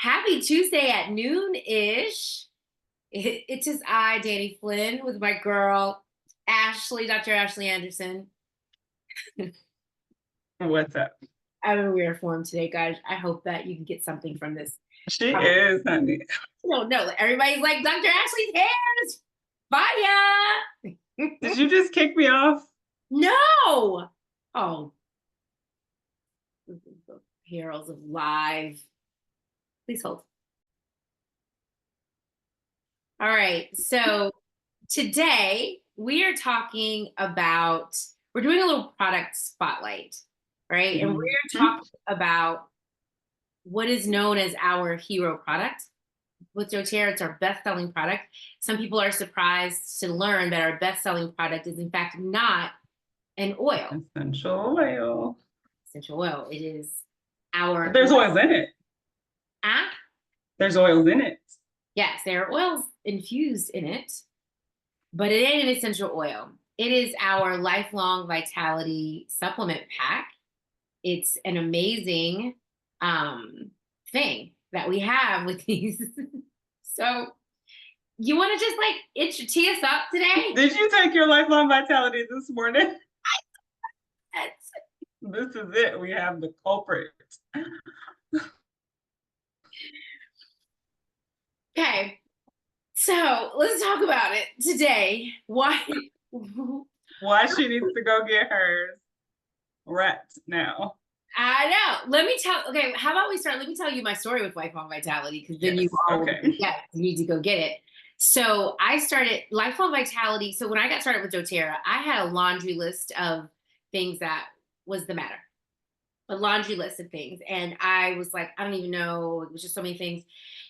Happy Tuesday at noon-ish. It's just I, Danny Flynn, with my girl, Ashley, Dr. Ashley Anderson. What's up? I'm in weird form today, guys. I hope that you can get something from this. She Um, is, honey. no, everybody's like, Dr. Ashley's hairs, fire. Did you just kick me off? No. Oh, the perils of live. Please hold. All right. So today we are talking about, we're doing a little product spotlight, right? And we're Mhm. talking about what is known as our hero product. With doTERRA, it's our best-selling product. Some people are surprised to learn that our best-selling product is in fact not an oil, Essential oil. essential oil. It is our, There's oils in it. ah, There's oils in it. yes, there are oils infused in it, but it ain't an essential oil. It is our lifelong vitality supplement pack. It's an amazing thing that we have with these. So you want to just like tee us up today? Did you take your lifelong vitality this morning? That's- This is it. We have the culprit. Okay, so let's talk about it today. Why? Why she needs to go get hers wrapped now. I know. Let me tell. Okay, how about we start? Let me tell you my story with Lifelong Vitality, because then you Yes. all Okay. you need to go get it. So I started Lifelong Vitality. So when I got started with DoTerra, I had a laundry list of things that was the matter, a laundry list of things, and I was like, I don't even know. It was just so many things,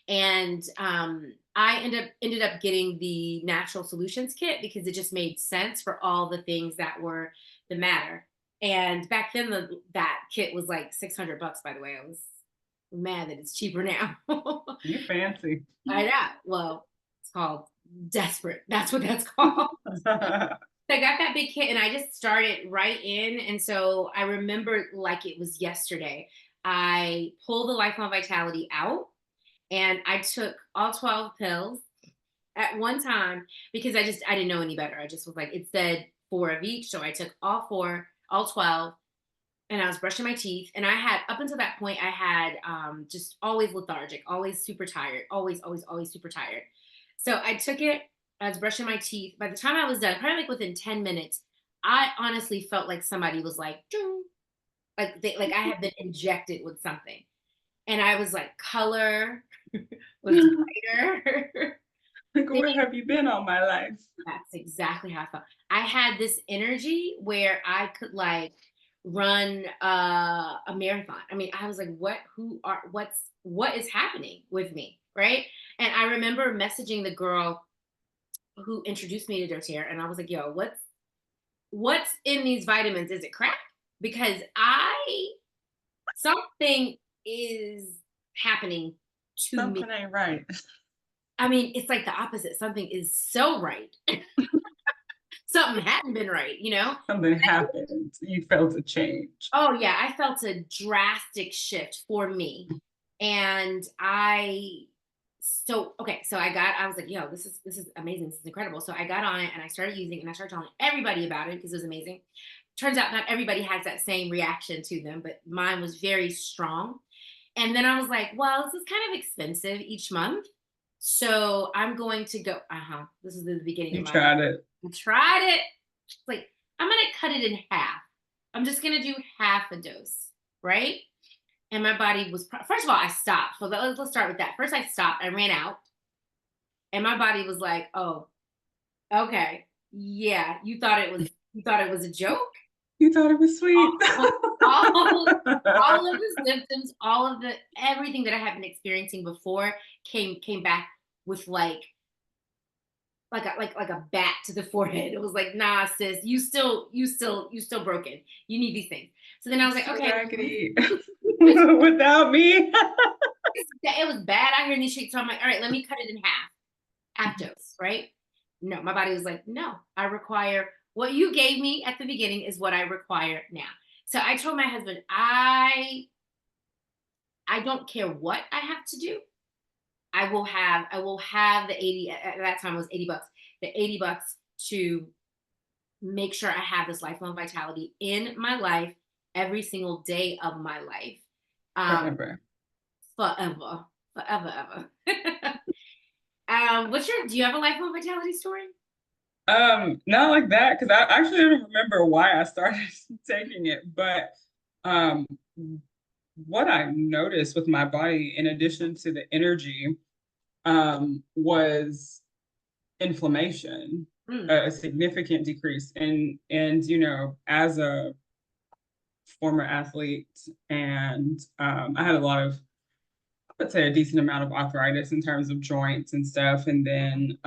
and I ended up getting the Natural Solutions kit because it just made sense for all the things that were the matter. And back then, that kit was like $600. By the way, I was mad that it's cheaper now. You fancy. I know. Well, it's called desperate. That's what that's called. So I got that big kit and I just started right in. And so I remember like it was yesterday. I pulled the Lifelong Vitality out and I took all 12 pills at one time because I didn't know any better. I just was like, it said four of each. So I took all four, all 12, and I was brushing my teeth. And I had, up until that point, I had just always lethargic, always super tired, always super tired. So I took it, I was brushing my teeth. By the time I was done, probably like within 10 minutes, I honestly felt like somebody was like, "Ding," like I had been injected with something. And I was like, color was brighter. Like, where have you been all my life? That's exactly how I felt. I had this energy where I could like run a marathon. I mean, I was like, what is happening with me? Right. And I remember messaging the girl who introduced me to doTERRA and I was like, yo, what's in these vitamins? Is it crack? Because something is happening to me. Something ain't right. I mean, it's like the opposite. Something is so right. Something hadn't been right, you know? Something happened. You felt a change. Oh yeah, I felt a drastic shift for me. And I was like, yo, this is amazing. This is incredible. So I got on it and I started using it and I started telling everybody about it because it was amazing. Turns out not everybody has that same reaction to them, but mine was very strong. And then I was like, well, this is kind of expensive each month. So I'm going to go, this is the beginning of You my, tried it. I tried it. It's like, I'm going to cut it in half. I'm just going to do half a dose, right? And my body was, first of all, I stopped. So let's start with that. First, I stopped. I ran out. And my body was like, oh, okay. Yeah, you thought it was a joke? You thought it was sweet. All of the symptoms, all of the everything that I had been experiencing before came back with like a bat to the forehead. It was like, nah, sis, you still broken. You need these things. So then I was like, So okay, raggedy. this, Without me. it was bad out here in these streets. So I'm like, all right, let me cut it in half dose, right? No, my body was like, no, I require what you gave me at the beginning is what I require now. So I told my husband, I don't care what I have to do. I will have the 80 at that time it was $80. The $80 to make sure I have this lifelong vitality in my life every single day of my life. Um, Forever. forever. Forever ever. What's your do you have a lifelong vitality story? Not like that, because I actually don't remember why I started taking it, but um what I noticed with my body, in addition to the energy, was inflammation, Mm, a significant decrease. And as a former athlete, and I had a lot of, let's say, a decent amount of arthritis in terms of joints and stuff. And then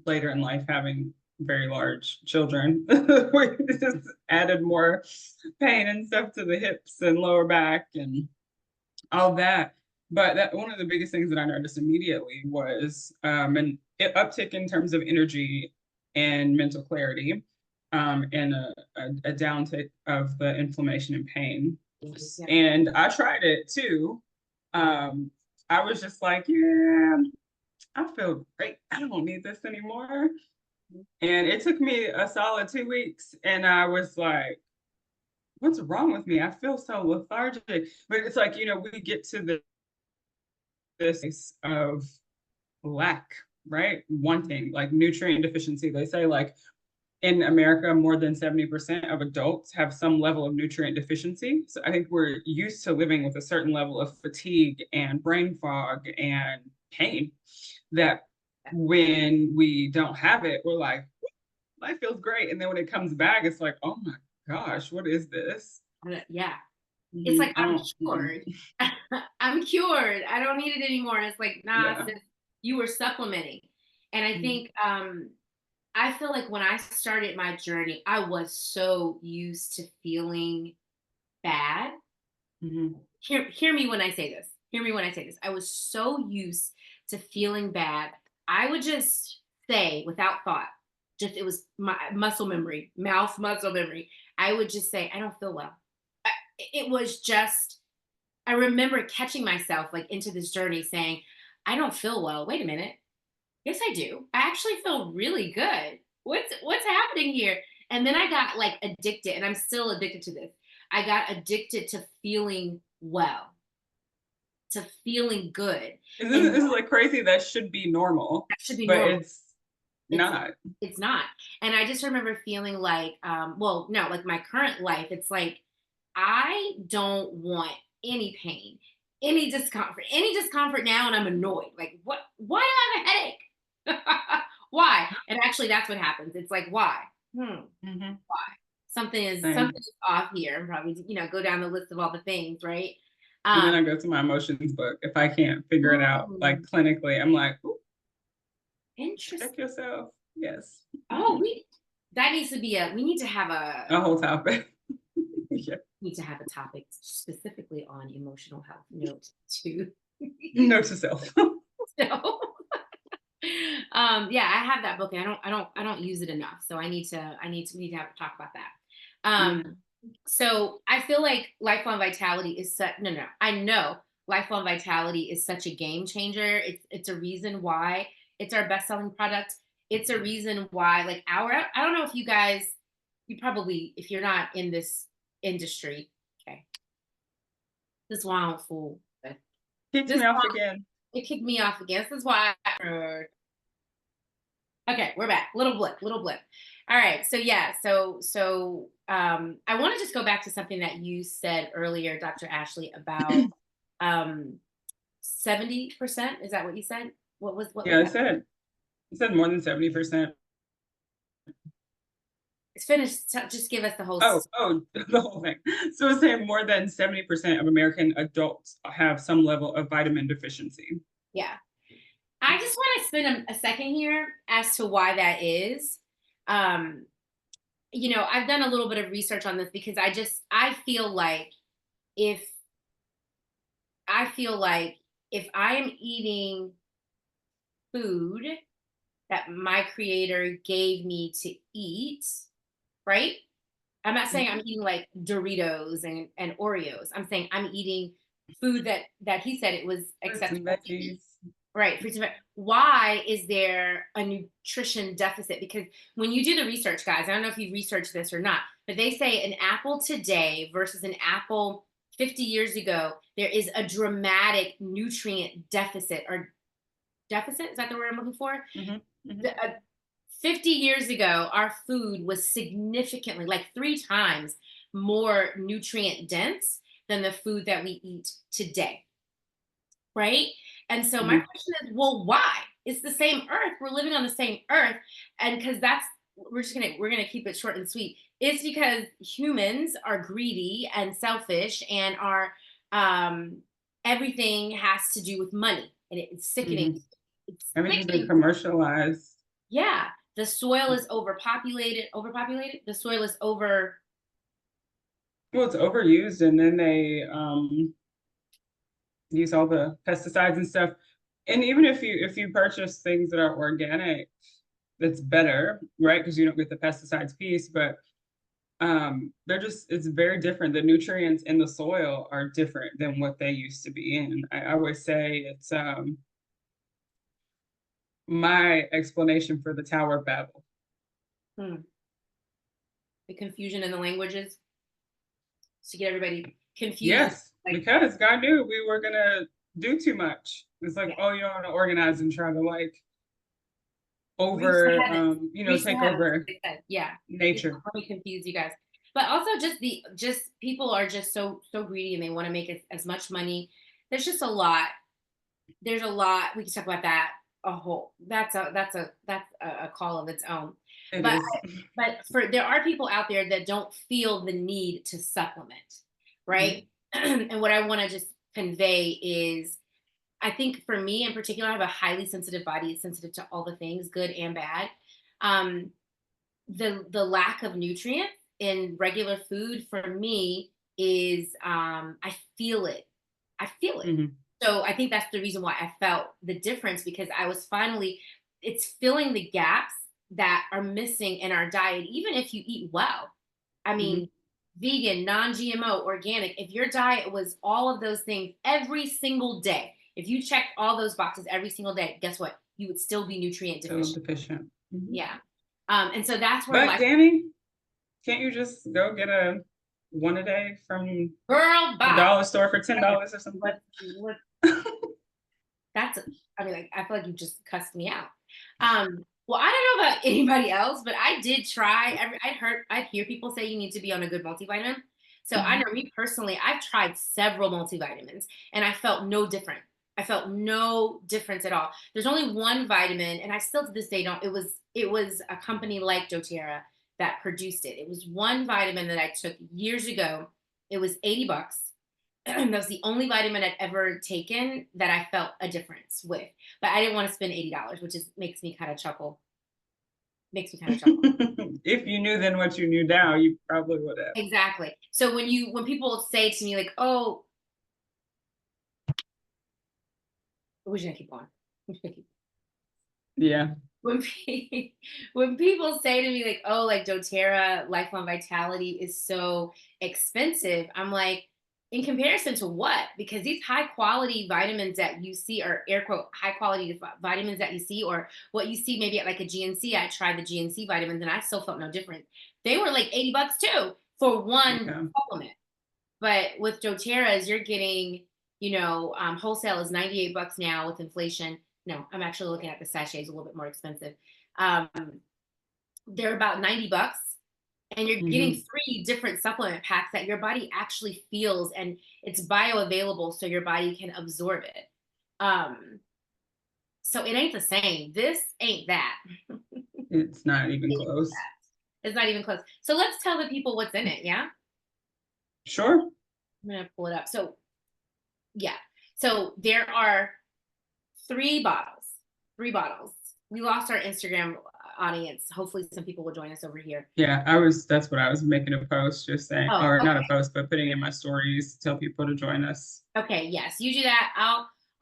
later in life, having very large children, we just added more pain and stuff to the hips and lower back and all that. But that one of the biggest things that I noticed immediately was an uptick in terms of energy and mental clarity, and a downtick of the inflammation and pain. yeah. And I tried it too. Um, I was just like, yeah, I feel great. I don't need this anymore. And it took me a solid 2 weeks, and I was like, what's wrong with me? I feel so lethargic. But it's like, we get to this of lack, right? Wanting, like nutrient deficiency. They say, like, in America, more than 70% of adults have some level of nutrient deficiency. So I think we're used to living with a certain level of fatigue and brain fog and pain that when we don't have it, we're like, life feels great. And then when it comes back, it's like, oh my gosh, what is this? Yeah. It's like I I'm don't, cured. I'm cured. I don't need it anymore. And it's like, nah, yeah. sis, you were supplementing. And I Mm-hmm. think I feel like when I started my journey, I was so used to feeling bad. Mm-hmm. Hear me when I say this. Hear me when I say this. I was so used to feeling bad. I would just say without thought, just it was my muscle memory, mouth muscle memory. I would just say, I don't feel well. It was just, I remember catching myself like into this journey saying, I don't feel well. Wait a minute. Yes, I do. I actually feel really good. What's happening here? And then I got like addicted, and I'm still addicted to this. I got addicted to feeling well, to feeling good. This And is like crazy. That should be normal, that should be but normal. it's It's not. it's not. And I just remember feeling like, well, no, like my current life, it's like I don't want any pain, any discomfort now, and I'm annoyed. Like, what? Why do I have a headache? Why? And actually, that's what happens. It's like, why? Mm-hmm. Something Same. is off here. And probably go down the list of all the things, right? And then Um, I go to my emotions book. If I can't figure it out, like ooh, clinically, I'm like, ooh, interesting. check yourself. Yes. Oh, we that needs to be a. We need to have a A whole topic. Yeah. need to have a topic specifically on emotional health. Note to Note to self. so yeah, I have that book and I don't use it enough. So I need to have talk about that. Yeah. So I feel like lifelong vitality is such no, I know lifelong vitality is such a game changer. It's a reason why it's our best selling product. It's a reason why like I don't know if you guys you probably if you're not in this industry, okay. This is why I don't fool. Kicks This me off again. it kicked me off again. This is why okay, we're back. Little blip. All right. So yeah, I want to just go back to something that you said earlier, Dr. Ashley, about 70%. Is that what you said? What was Yeah, that? it said more than 70%. It's finished. Just give us the whole Oh, the whole thing. So it's saying more than 70% of American adults have some level of vitamin deficiency. yeah. I just want to spend a second here as to why that is. Um, I've done a little bit of research on this because I feel like if I feel like if I am eating food that my creator gave me to eat, right? I'm not saying I'm Mhm. eating like Doritos and Oreos. I'm saying I'm eating food that he said it was Fruits and acceptable to eat. veggies. Right, fruits and why is there a nutrition deficit? Because when you do the research, guys, I don't know if you researched this or not, but they say an apple today versus an apple 50 years ago, there is a dramatic nutrient deficit or deficit. Is that the word I'm looking for? Hmm. Hmm. The, 50 years ago, our food was significantly, like 3 times more nutrient dense than the food that we eat today, right? And so my Hmm. question is, well, why? It's the same earth. We're living on the same earth. And because that's we're gonna keep it short and sweet. It's because humans are greedy and selfish and are um everything has to do with money. And it's sickening. Hmm. It's Everything's been sickening. commercialized. Yeah. The soil is overpopulated. The soil is over. Well, it's overused, and then they use all the pesticides and stuff. And even if you purchase things that are organic, that's better, right? Because you don't get the pesticides piece, but they're just it's very different. The nutrients in the soil are different than what they used to be. And I always say it's my explanation for the Tower of Babel. Hmm, the confusion in the languages to get everybody confused. Yes, Like, because God knew we were gonna do too much. It's like, yeah, oh, you don't want to organize and try to like reach the over heavens. take over They said, yeah. nature. Let me confuse you guys. But also just people are just so greedy and they want to make as much money. There's just a lot. There's a lot. We can talk about that a whole. That's a call of its own. It But is. but for there are people out there that don't feel the need to supplement, Mhm. right? And what I want to just convey is I think for me in particular, I have a highly sensitive body. It's sensitive to all the things, good and bad. Um, the lack of nutrients in regular food for me is I feel it. I feel it. Mhm. So I think that's the reason why I felt the difference because I was finally it's filling the gaps that are missing in our diet, even if you eat well. I Mhm. mean, vegan, non-GMO, organic, if your diet was all of those things every single day, if you checked all those boxes every single day, guess what? You would still be nutrient So deficient. deficient. Mhm. Yeah. And so that's where But life, Danny, can't you just go get a one a day from girl, the bye. dollar store for $10 or something? What that's I mean, like, I feel like you just cussed me out. Well, I don't know about anybody else, but I did try. I'd hear people say you need to be on a good multivitamin. So I Mhm. know me personally, I've tried several multivitamins and I felt no different. I felt no difference at all. There's only one vitamin, and I still to this day don't. It was a company like doTERRA that produced it. It was one vitamin that I took years ago. It was $80. That was the only vitamin I'd ever taken that I felt a difference with. But I didn't want to spend $80, which is makes me kind of chuckle. Makes me kind of chuckle. If you knew then what you knew now, you probably would have. Exactly. So when people say to me like, "Oh, we're just gonna keep going." Yeah. when when people say to me like, "Oh, like DoTerra Lifelong Vitality is so expensive," I'm like, in comparison to what? Because these high quality vitamins that you see, or air quote high quality vitamins that you see, or what you see maybe at like a GNC. I tried the GNC vitamins and I still felt no different. They were like $80 too for one Yeah. supplement. But with doTERRA's, you're getting, wholesale is $98 now with inflation. No, I'm actually looking at the sachets a little bit more expensive. Um, they're about $90, and you're getting Hmm. 3 different supplement packs that your body actually feels, and it's bioavailable, so your body can absorb it. Um, so it ain't the same. This ain't that. It's not even close. It's not even close. So let's tell the people what's in it. Yeah, Sure. I'm gonna pull it up. So yeah, so there are 3 bottles. 3 bottles. We lost our Instagram audience. Hopefully, some people will join us over here. Yeah, that's what I was making a post just saying, Oh, or not a okay. post, but putting in my stories, tell people to join us. Okay. Yes, you do that.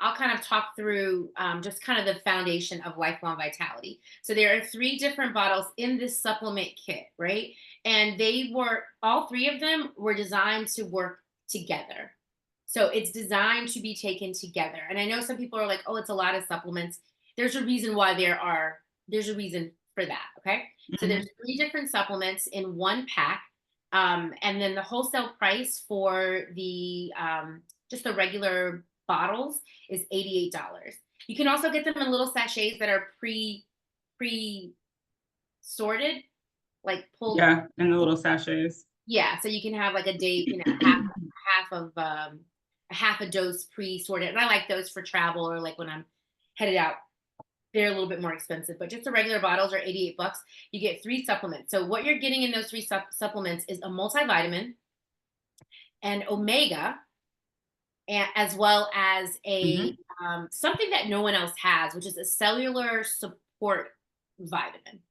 I'll kind of talk through just kind of the foundation of lifelong vitality. So there are 3 different bottles in this supplement kit, right? And they were all 3 of them were designed to work together. So it's designed to be taken together. And I know some people are like, oh, it's a lot of supplements. There's a reason why there's a reason for that. Okay. So Hmm. there's 3 different supplements in one pack. And then the wholesale price for the just the regular bottles is $88. You can also get them in little sachets that are pre sorted, like pulled. Yeah, and the little sachets. Yeah, so you can have like a day, half of a half a dose pre-sorted. And I like those for travel or like when I'm headed out. They're a little bit more expensive, but just the regular bottles are $88. You get 3 supplements. So what you're getting in those 3 supplements is a multivitamin and omega, and as well as a Hmm. something that no one else has, which is a cellular support vitamin,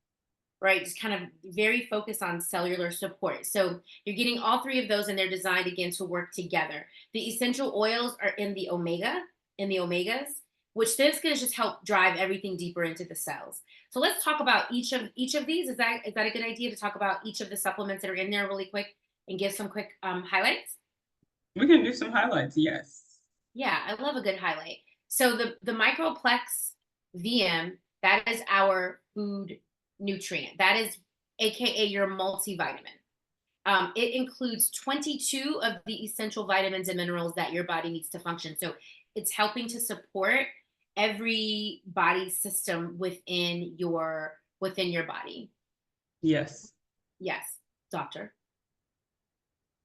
right? Just kind of very focused on cellular support. So you're getting all 3 of those, and they're designed again to work together. The essential oils are in the omegas, which then is going to just help drive everything deeper into the cells. So let's talk about each of these. Is that a good idea to talk about each of the supplements that are in there really quick and give some quick highlights? We can do some highlights, yes. Yeah, I love a good highlight. So the Microplex VM, that is our food nutrient. That is AKA your multivitamin. It includes 22 of the essential vitamins and minerals that your body needs to function. So it's helping to support every body system within your body. Yes. Yes, doctor.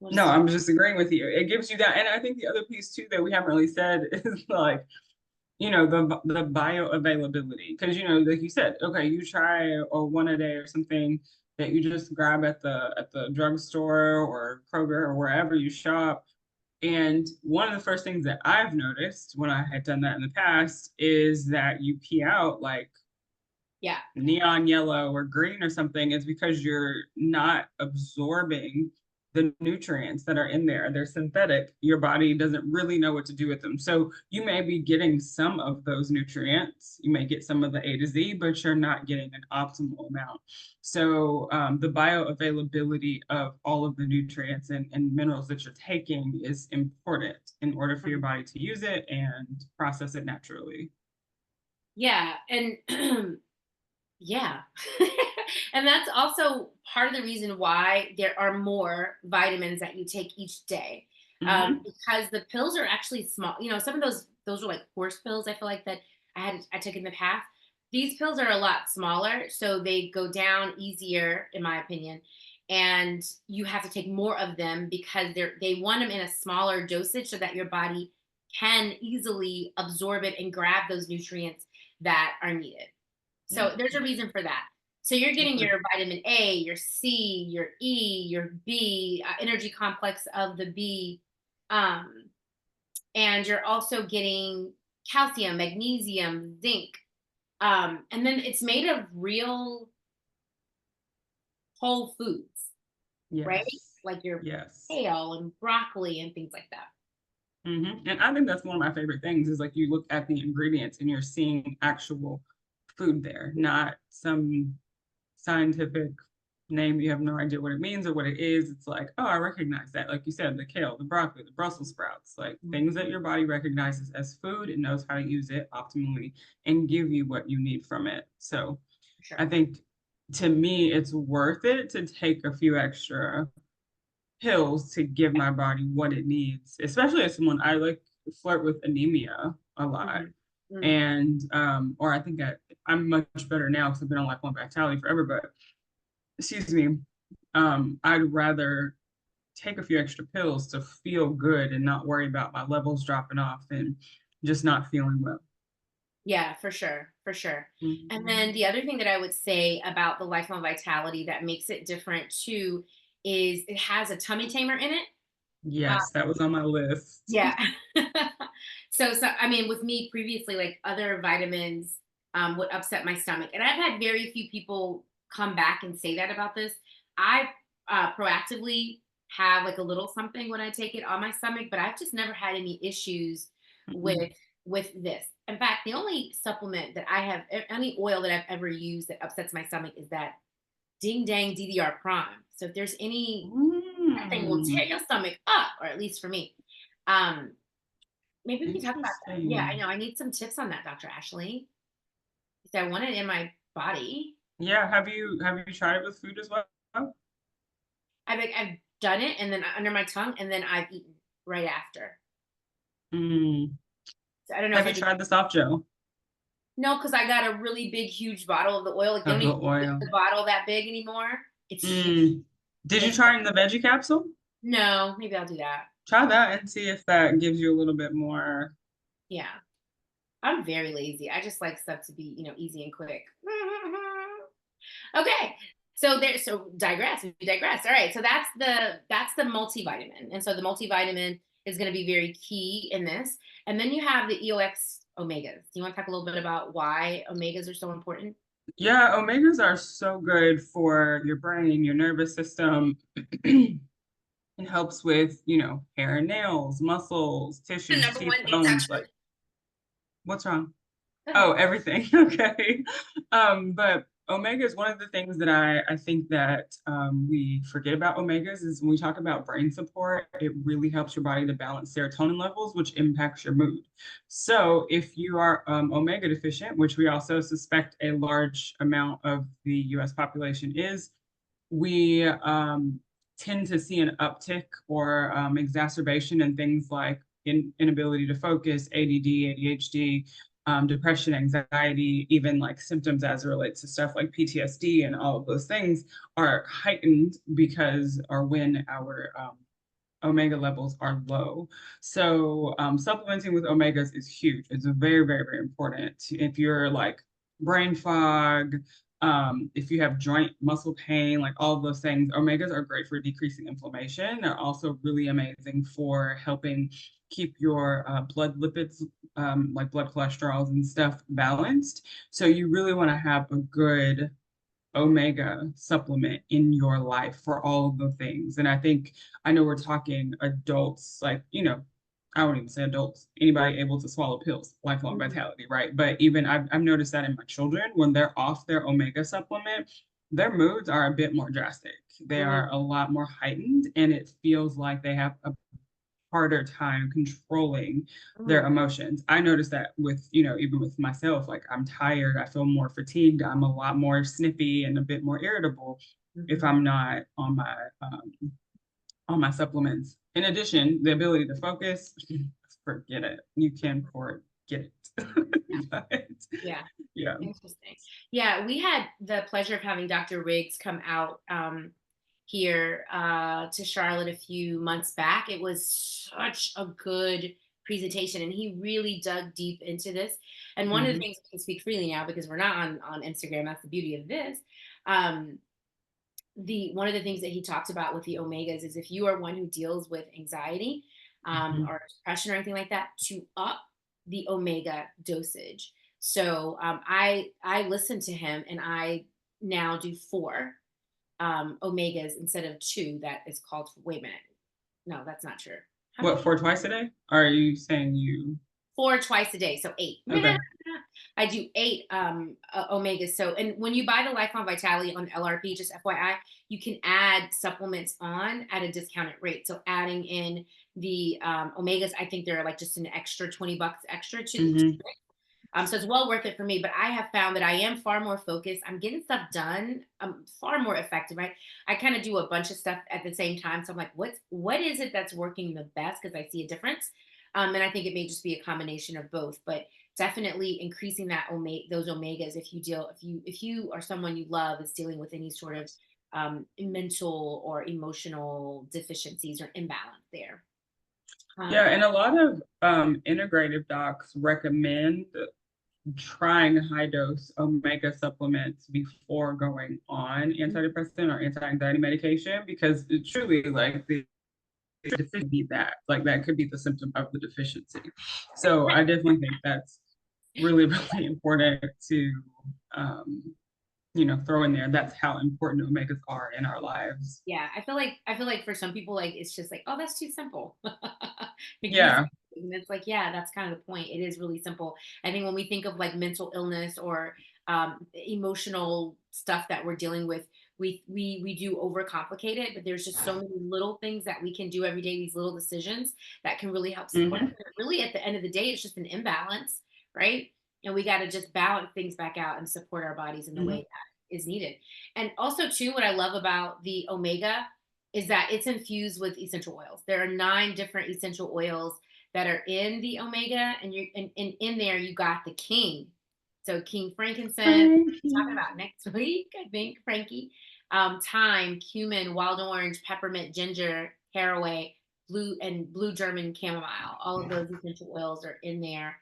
What No, is I'm just agreeing with you. It gives you that. And I think the other piece too that we haven't really said is like, the bioavailability. Because, like you said, okay, you try a one a day or something that you just grab at the drugstore or Kroger or wherever you shop. And one of the first things that I've noticed when I had done that in the past is that you pee out like Yeah. neon yellow or green or something. Is because you're not absorbing the nutrients that are in there. They're synthetic. Your body doesn't really know what to do with them. So you may be getting some of those nutrients. You may get some of the A to Z, but you're not getting an optimal amount. So the bioavailability of all of the nutrients and minerals that you're taking is important in order for your body to use it and process it naturally. Yeah. And yeah. And that's also part of the reason why there are more vitamins that you take each day. Hmm. Because the pills are actually small. Some of those are like horse pills, I feel like, that I took in the past. These pills are a lot smaller, so they go down easier, in my opinion. And you have to take more of them because they want them in a smaller dosage so that your body can easily absorb it and grab those nutrients that are needed. Yeah. So there's a reason for that. So you're getting Agree. your vitamin A, your C, your E, your B, energy complex of the B, um, and you're also getting calcium, magnesium, zinc, and then it's made of real whole foods, right? Yes. Like your Yes. kale and broccoli and things like that. And I think that's one of my favorite things is like you look at the ingredients and you're seeing actual food there, not some scientific name you have no idea what it means or what it is. It's like, oh, I recognize that. Like you said, the kale, the broccoli, the Brussels sprouts, like things that your body recognizes as food and knows how to use it optimally and give you what you need from it. So For I sure. think to me, it's worth it to take a few extra pills to give my body what it needs, especially as someone I like flirt with anemia a lot. Mhm. Mm. And or I think I'm much better now because I've been on lifelong vitality forever, but excuse me, I'd rather take a few extra pills to feel good and not worry about my levels dropping off and just not feeling well. Yeah, for sure, for sure. And Mhm. then the other thing that I would say about the lifelong vitality that makes it different too is it has a tummy tamer in it. Uh, Yes, that was on my list. yeah. So I mean, with me previously, like other vitamins would upset my stomach, and I've had very few people come back and say that about this. I proactively have like a little something when I take it on my stomach, but I've just never had any issues Mhm. with this. In fact, the only supplement that I have, any oil that I've ever used that upsets my stomach is that Ding Dang DDR Prime. So if there's any, that thing will tear Mm. your stomach up, or at least for me. Um, maybe we can talk about that. Yeah, I Interesting. know. I need some tips on that, Dr. Ashley. 'Cause I want it in my body. Yeah, have you tried it with food as well? I've done it and then under my tongue and then I've eaten right after. Mm. So I don't know if Have I you did. tried the soft gel No, because I got a really big, huge bottle of the oil. Like they of don't the even make oil? the bottle that big anymore. It's huge. Mm. Did you It's try it in the veggie capsule? no, maybe I'll do that. Try that and see if that gives you a little bit more. Yeah. I'm very lazy. I just like stuff to be, easy and quick. Okay. So digress. We digress. All right. So that's the multivitamin. And so the multivitamin is going to be very key in this. And then you have the EOX omegas. Do you want to talk a little bit about why omegas are so important? Yeah, omegas are so good for your brain, your nervous system. It helps with, hair and nails, muscles, The tissues, number teeth, one, it's bones. actually Like, what's wrong? go ahead. Oh, everything. Okay. But omega is one of the things that I think that we forget about omegas is when we talk about brain support, it really helps your body to balance serotonin levels, which impacts your mood. So if you are omega deficient, which we also suspect a large amount of the US population is, we tend to see an uptick or exacerbation in things like inability to focus, ADD, ADHD, depression, anxiety, even like symptoms as it relates to stuff like PTSD and all of those things are heightened because or when our omega levels are low. So supplementing with omegas is huge. It's a very, very, very important. If you're like brain fog, if you have joint muscle pain, like all of those things, omegas are great for decreasing inflammation. They're also really amazing for helping keep your blood lipids, like blood cholesterols and stuff, balanced. So you really want to have a good omega supplement in your life for all of the things. And I know we're talking adults, like, I won't even say adults, anybody able to swallow pills, lifelong Mhm. vitality, right? But even I've noticed that in my children, when they're off their omega supplement, their moods are a bit more drastic. They are Mhm. a lot more heightened, and it feels like they have a harder time controlling their Mhm. emotions. I noticed that with, even with myself, like I'm tired, I feel more fatigued, I'm a lot more snippy and a bit more irritable if Mhm. I'm not on my supplements. In addition, the ability to focus, forget it. You can forget it. Yeah. But, Yeah. yeah. Interesting. Yeah, we had the pleasure of having Dr. Riggs come out here to Charlotte a few months back. It was such a good presentation, and he really dug deep into this. And one of the Mhm. things we can speak freely now because we're not on Instagram. That's the beauty of this. Um, the one of the things that he talked about with the omegas is if you are one who deals with anxiety Mhm. or depression or anything like that, to up the omega dosage. So I listened to him and I now do four omegas instead of two. That is called. Wait a minute, no, that's not true. How What, many? for twice a day? Are you saying you? Four twice a day, so eight. Okay. I do eight omegas. So, and when you buy the Lifelong Vitality on LRP, just FYI, you can add supplements on at a discounted rate. So, adding in the omegas, I think they're like just an extra $20 extra to. Hmm. So it's well worth it for me. But I have found that I am far more focused. I'm getting stuff done. I'm far more effective. Right. I kind of do a bunch of stuff at the same time. So I'm like, what is it that's working the best? Because I see a difference. And I think it may just be a combination of both. But definitely increasing those omegas if you are someone you love is dealing with any sort of mental or emotional deficiencies or imbalance there. Yeah, Um, and a lot of integrative docs recommend trying high dose omega supplements before going on antidepressant or anti-anxiety medication because it truly like the deficiency that like that could be the symptom of the deficiency. So I definitely think that's really, really important to um, throw in there. That's how important omegas are in our lives. Yeah, I feel like for some people, like it's just like, oh, that's too simple. Like these, Yeah. and it's like, yeah, that's kind of the point. It is really simple. I think when we think of like mental illness or emotional stuff that we're dealing with, we do overcomplicate it, but there's just so many little things that we can do every day, these little decisions that can really help support. Mhm. Really, at the end of the day, it's just an imbalance, right? And we got to just balance things back out and support our bodies in the way Mhm. that is needed. And also, too, what I love about the omega is that it's infused with essential oils. There are 9 different essential oils that are in the omega, and in there you got the king. So king frankincense, talking Frankie. about next week, I think, Frankie. Thyme, cumin, wild orange, peppermint, ginger, caraway, blue German chamomile. All of those essential oils are in there.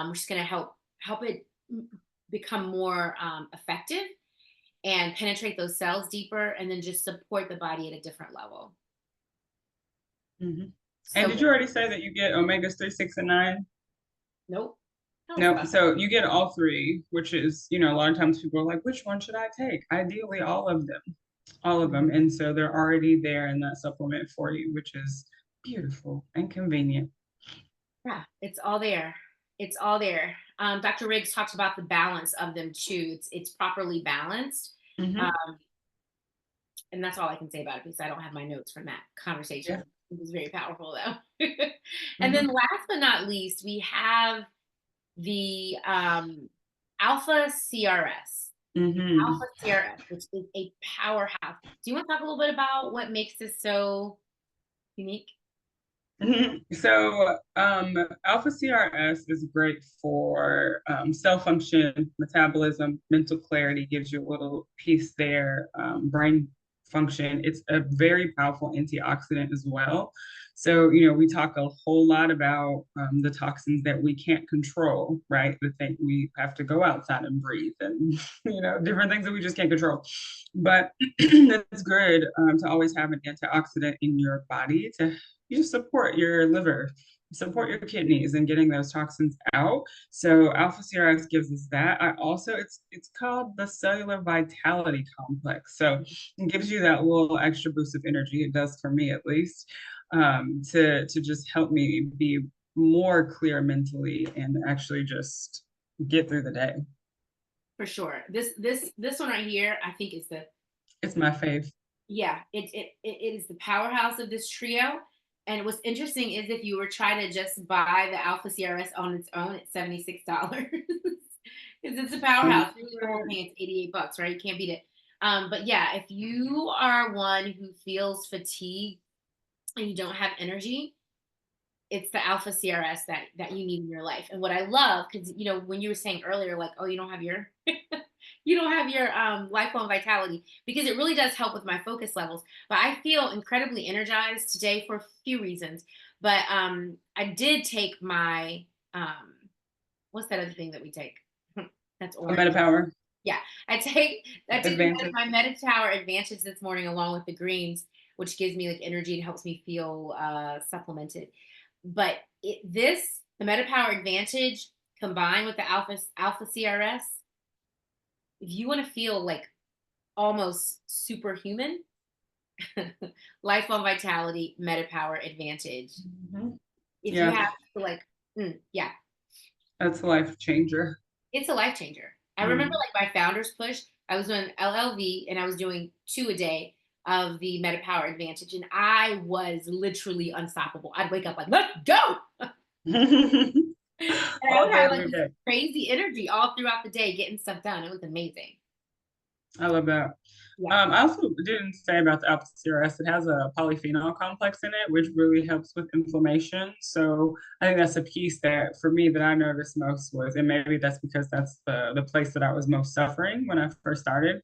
Which is going to help it become more effective and penetrate those cells deeper, and then just support the body at a different level. Mhm. And So did you already say that you get omegas 3, 6, and 9? nope. Tell us Nope. about that. So you get all three, which is, a lot of times people are like, which one should I take? Ideally, all of them, all of them. And so they're already there in that supplement for you, which is beautiful and convenient. Yeah, it's all there. It's all there. Dr. Riggs talks about the balance of them too. It's properly balanced. Hmm. Um, and that's all I can say about it because I don't have my notes from that conversation. Yeah. It was very powerful though. And then Hmm. last but not least, we have the Alpha CRS. The Hmm. Alpha CRS, which is a powerhouse. Do you want to talk a little bit about what makes this so unique? So, alpha CRS is great for cell function, metabolism, mental clarity, gives you a little piece there, brain function. It's a very powerful antioxidant as well. So, we talk a whole lot about the toxins that we can't control, right? The thing we have to go outside and breathe and, different things that we just can't control. But it's good to always have an antioxidant in your body to you just support your liver, support your kidneys and getting those toxins out. So Alpha CRX gives us that. I also it's called the cellular vitality complex. So it gives you that little extra boost of energy. It does for me at least, to just help me be more clear mentally and actually just get through the day. For sure. This one right here, I think is the It's my fave. yeah, it is the powerhouse of this trio. And what's interesting is if you were trying to just buy the Alpha CRS on its own, it's $76. Because it's a powerhouse. You're paying it's $88, right? You can't beat it. But yeah, if you are one who feels fatigued and you don't have energy, it's the Alpha CRS that you need in your life. And what I love, because when you were saying earlier, like, oh, you don't have your you don't have your lifelong vitality, because it really does help with my focus levels. But I feel incredibly energized today for a few reasons. But I did take my what's that other thing that we take? That's A orange. MetaPower Yeah, I took Advantage. my MetaTower Advantage this morning along with the greens, which gives me like energy and helps me feel supplemented. But the MetaPower Advantage combined with the Alpha CRS, if you want to feel like almost superhuman, lifelong vitality, MetaPower Advantage. Mhm. If you Yeah, have to yeah, that's a life changer. it's a life changer. I remember Mhm. like my founder's push, I was doing LLV and I was doing 2 a day of the MetaPower Advantage, and I was literally unstoppable. I'd wake up like, let's go. And I All would day, have like every this day. crazy energy all throughout the day getting stuff done. It was amazing. I love that. Yeah. I also didn't say about the alpha CRS. It has a polyphenol complex in it, which really helps with inflammation. So I think that's a piece that for me that I noticed most was, and maybe that's because that's the place that I was most suffering when I first started.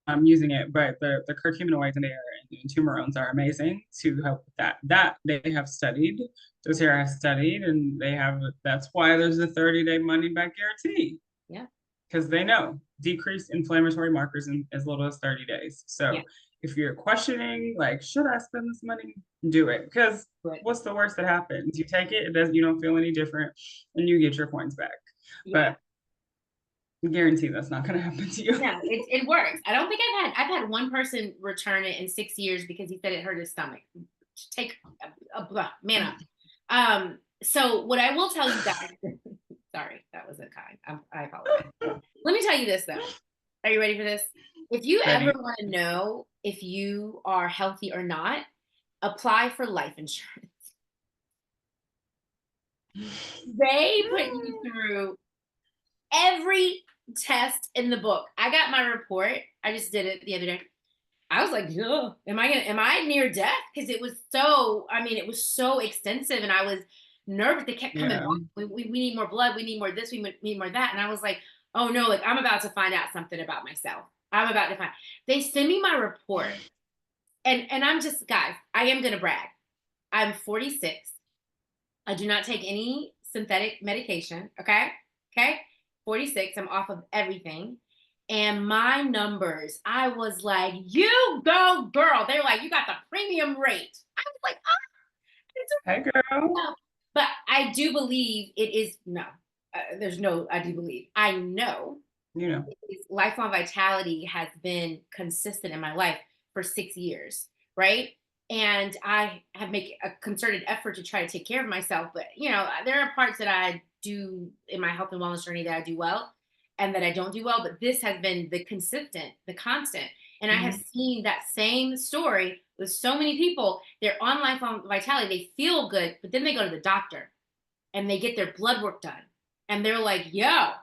Um, using it, but the curcuminoids in there and tumerones are amazing to help with that. That they have studied, Doterra has studied, and they have that's why there's a 30-day money back guarantee Yeah. because they know decrease inflammatory markers in as little as 30 days. Yeah. So if you're questioning, like, should I spend this money? Do it because Good. what's the worst that happens? You take it, it does you don't feel any different, and you get your points back. Yeah. But guarantee that's not going to happen to you. No, it works. I don't think I've had one person return it in 6 years because he said it hurt his stomach. Take man up. So what I will tell you guys, sorry, that wasn't kind. I apologize. Let me tell you this though. Are you ready for this? If you ever Ready. want to know if you are healthy or not, apply for life insurance. They put you through every test in the book. I got my report. I just did it the other day. I was like, "Ugh, am I near death?" Because it was so, I mean, it was so extensive, and I was nervous. They kept coming back. Yeah. We need more blood. We need more this. We need more that. And I was like, "Oh no! Like I'm about to find out something about myself. I'm about to find." They send me my report, and I'm just, guys. I am gonna brag. I'm 46. I do not take any synthetic medication. Okay. Okay. 46. I'm off of everything. And my numbers, I was like, you go, girl. They were like, you got the premium rate. I was like, oh, it's Hey, girl. no. But I do believe it is, no, there's no, I do believe. I know You know. lifelong vitality has been consistent in my life for 6 years, right? And I have made a concerted effort to try to take care of myself. But there are parts that I do in my health and wellness journey that I do well and that I don't do well. But this has been the consistent, the constant. And I have Mhm. seen that same story with so many people. They're on lifelong vitality, they feel good, but then they go to the doctor and they get their blood work done. And they're like, yo,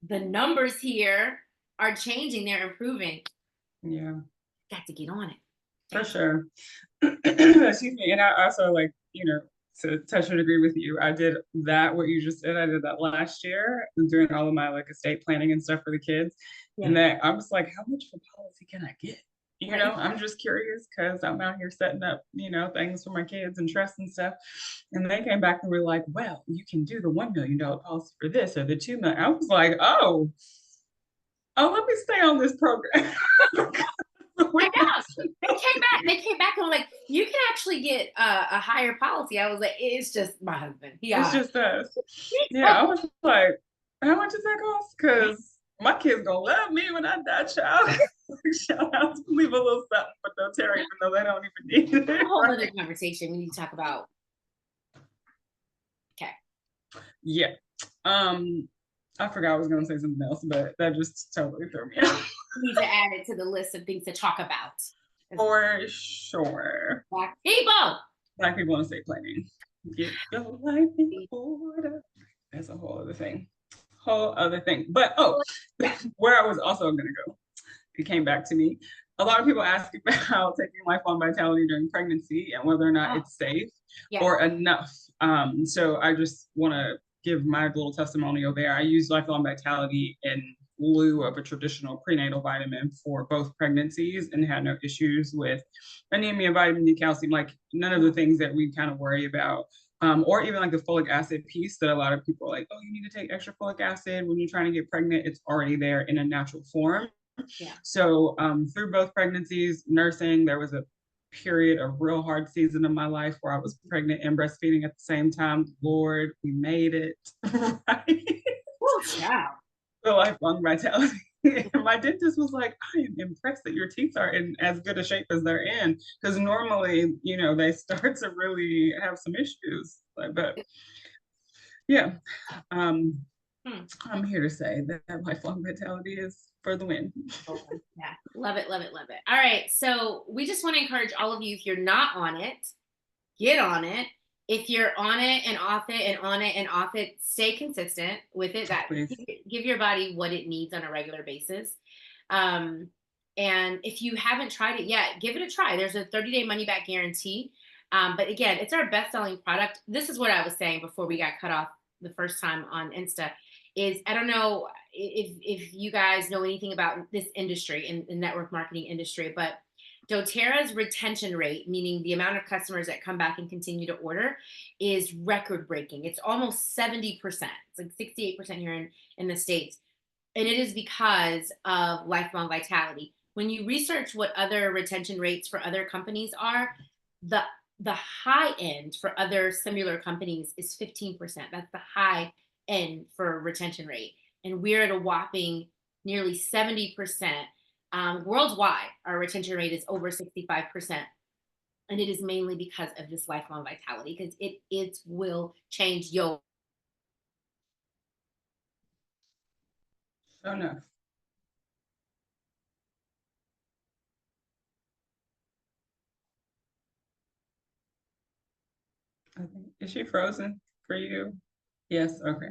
the numbers here are changing, they're improving. Yeah, Got to get on it. for sure. Excuse me. And I also like, to touch and agree with you. I did that, what you just said. I did that last year, doing all of my like estate planning and stuff for the kids. Yeah. And that I was like, how much of a policy can I get? Right. I'm just curious because I'm out here setting up, things for my kids and trusts and stuff. And they came back and were like, well, you can do the $1 million policy for this or the 2 million. I was like, oh, let me stay on this program. I know. They came back and were like, you can actually get a higher policy. I was like, it's just my husband. It's Yeah. just us. Yeah, I was like, how much does that cost? Because my kids gonna love me when I die, child. Shout out to leave a little something for doTERRA, even though they don't even need A it. whole Right? other conversation. We need to talk about. Okay. Yeah. I forgot I was gonna say something else, but that just totally threw me off. We need to add it to the list of things to talk about. For sure. Black people. Black people in estate planning. Get your life in order. That's a whole other thing. Whole other thing. But where I was also gonna go, it came back to me. A lot of people ask about taking lifelong vitality during pregnancy and whether or not Oh, it's safe yeah. or enough. So I just want to give my little testimonial there. I use lifelong vitality in lieu of a traditional prenatal vitamin for both pregnancies and had no issues with anemia, vitamin D, calcium, like none of the things that we kind of worry about. Or even like the folic acid piece that a lot of people are like, oh, you need to take extra folic acid when you're trying to get pregnant. It's already there in a natural form. Yeah. So through both pregnancies, nursing, there was a period, a real hard season of my life where I was pregnant and breastfeeding at the same time. Lord, we made it. Right? Oh, child. The lifelong vitality. And my dentist was like, I am impressed that your teeth are in as good a shape as they're in. Because normally, they start to really have some issues. But yeah. I'm here to say that lifelong vitality is for the win. Yeah. Love it, love it, love it. All right. So we just want to encourage all of you, if you're not on it, get on it. If you're on it and off it and on it and off it, stay consistent with it. That Please. give your body what it needs on a regular basis. And if you haven't tried it yet, give it a try. There's a 30-day money back guarantee. But again, it's our best selling product. This is what I was saying before we got cut off the first time on Insta. Is I don't know if you guys know anything about this industry in the network marketing industry, but doTERRA's retention rate, meaning the amount of customers that come back and continue to order, is record breaking. It's almost 70%. It's like 68% here in the States. And it is because of lifelong vitality. When you research what other retention rates for other companies are, the the high end for other similar companies is 15%. That's the high end for retention rate. And we're at a whopping nearly 70%. Worldwide, our retention rate is over 65%. And it is mainly because of this lifelong vitality, because it will change your. Sure enough. Is she frozen for you? Yes, okay.